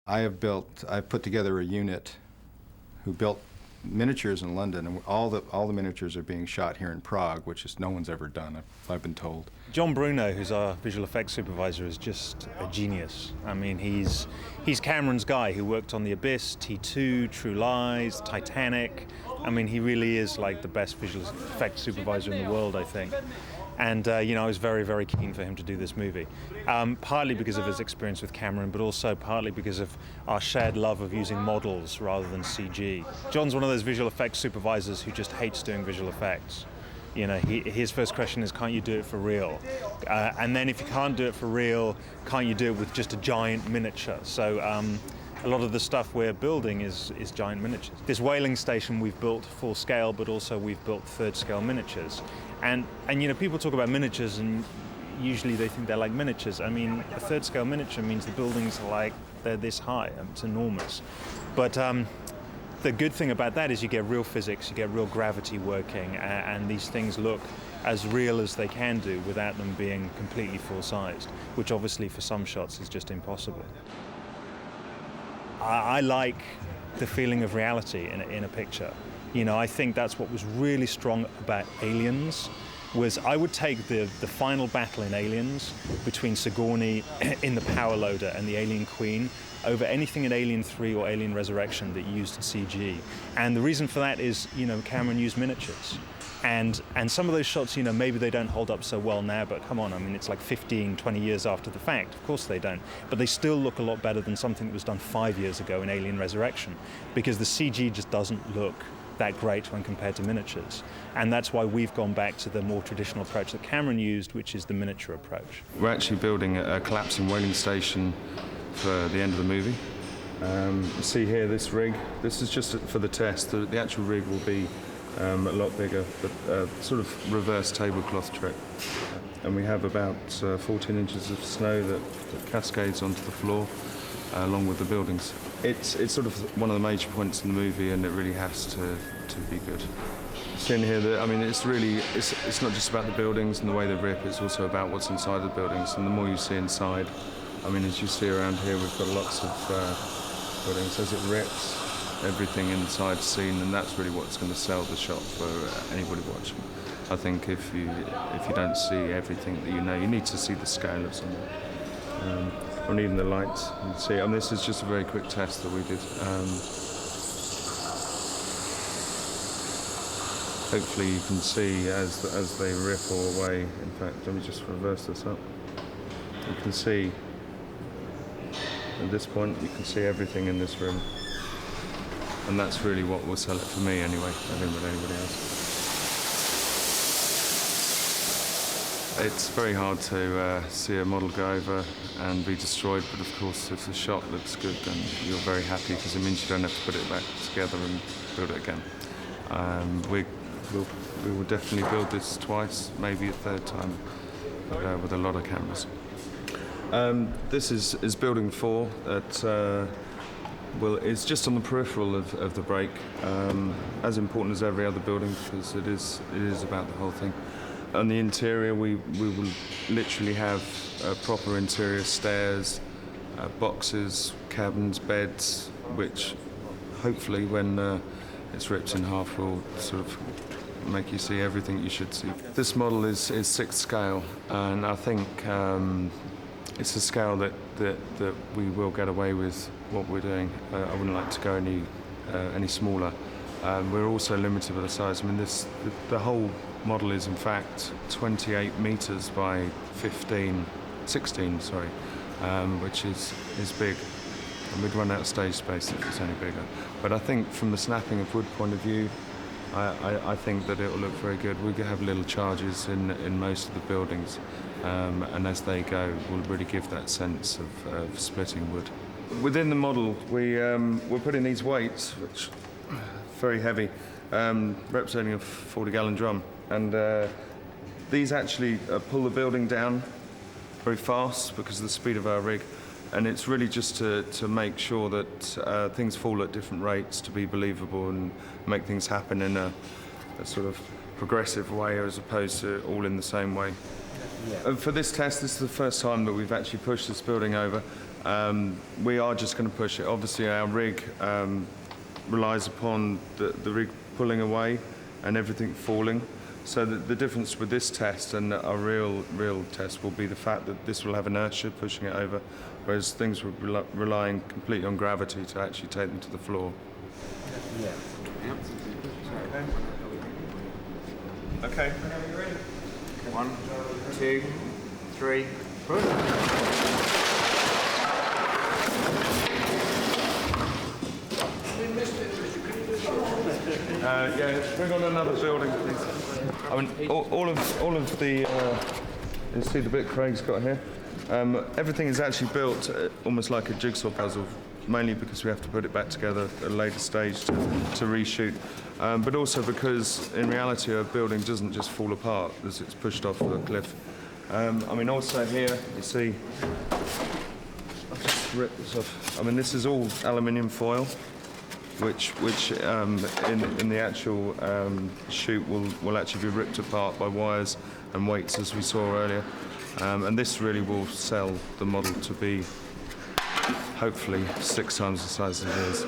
I've put together a unit who built miniatures in London, and all the miniatures are being shot here in Prague, which is no one's ever done, I've been told. John Bruno, who's our visual effects supervisor, is just a genius. I mean, he's Cameron's guy who worked on The Abyss, T2, True Lies, Titanic. I mean, he really is like the best visual effects supervisor in the world, I think. And, I was very, very keen for him to do this movie, partly because of his experience with Cameron, but also partly because of our shared love of using models rather than CG. John's one of those visual effects supervisors who just hates doing visual effects. His first question is, can't you do it for real? And then if you can't do it for real, can't you do it with just a giant miniature? So a lot of the stuff we're building is giant miniatures. This Waling station we've built full scale, but also we've built third scale miniatures. And people talk about miniatures and usually they think they're like miniatures. I mean, a third scale miniature means the buildings are like, they're this high, it's enormous. But the good thing about that is you get real physics, you get real gravity working, and these things look as real as they can do without them being completely full-sized, which obviously for some shots is just impossible. I like the feeling of reality in a picture. I think that's what was really strong about Aliens, was I would take the final battle in Aliens between Sigourney in the power loader and the alien queen over anything in Alien 3 or Alien Resurrection that used CG. And the reason for that is, Cameron used miniatures. And some of those shots, maybe they don't hold up so well now, but come on, I mean, it's like 15, 20 years after the fact. Of course they don't. But they still look a lot better than something that was done 5 years ago in Alien Resurrection, because the CG just doesn't look that great when compared to miniatures. And that's why we've gone back to the more traditional approach that Cameron used, which is the miniature approach. We're actually building a collapsing whaling station for the end of the movie. You see here this rig. This is just for the test. The actual rig will be a lot bigger, but sort of reverse tablecloth trick. And we have about 14 inches of snow that cascades onto the floor, along with the buildings. It's sort of one of the major points in the movie, and it really has to be good. Seeing here, it's not just about the buildings and the way they rip, it's also about what's inside the buildings. And the more you see inside, I mean, as you see around here, we've got lots of buildings. As it rips, everything inside seen, and that's really what's going to sell the shot for anybody watching. I think if you don't see everything that you need to see the scale of something. And even the lights, you can see. I mean, this is just a very quick test that we did. Hopefully you can see as they ripple away. In fact, let me just reverse this up. You can see, at this point, you can see everything in this room. And that's really what will sell it for me anyway, I think with anybody else. It's very hard to see a model go over and be destroyed, but of course if the shot looks good then you're very happy because it means you don't have to put it back together and build it again. We will definitely build this twice, maybe a third time, but with a lot of cameras. This is building 4 that is just on the peripheral of the break, as important as every other building because it is about the whole thing. On the interior, we will literally have proper interior stairs, boxes, cabins, beds, which hopefully when it's ripped in half will sort of make you see everything you should see. This model is 6th scale, and I think it's a scale that we will get away with what we're doing. I wouldn't like to go any smaller. We're also limited by the size. I mean, the whole model is in fact 28 meters by 16, which is big. And we'd run out of stage space if it's any bigger. But I think from the snapping of wood point of view, I think that it will look very good. We have little charges in most of the buildings, and as they go, we'll really give that sense of splitting wood. Within the model, we're putting these weights, which are very heavy, representing a 40-gallon drum. And these actually pull the building down very fast because of the speed of our rig. And it's really just to make sure that things fall at different rates to be believable and make things happen in a sort of progressive way as opposed to all in the same way. Yeah. For this test, this is the first time that we've actually pushed this building over. We are just going to push it. Obviously, our rig relies upon the rig pulling away and everything falling. So the difference with this test and our real test will be the fact that this will have inertia pushing it over, whereas things will be relying completely on gravity to actually take them to the floor. Okay. 1, 2, 3, push. Yeah, bring on another building, please. I mean, all of the, you see the bit Craig's got here? Everything is actually built almost like a jigsaw puzzle, mainly because we have to put it back together at a later stage to reshoot, but also because in reality a building doesn't just fall apart as it's pushed off a cliff. I mean, also here, you see, I've just ripped this off. I mean, this is all aluminium foil, which in the actual shoot will actually be ripped apart by wires and weights, as we saw earlier. And this really will sell the model to be hopefully 6 times the size it is.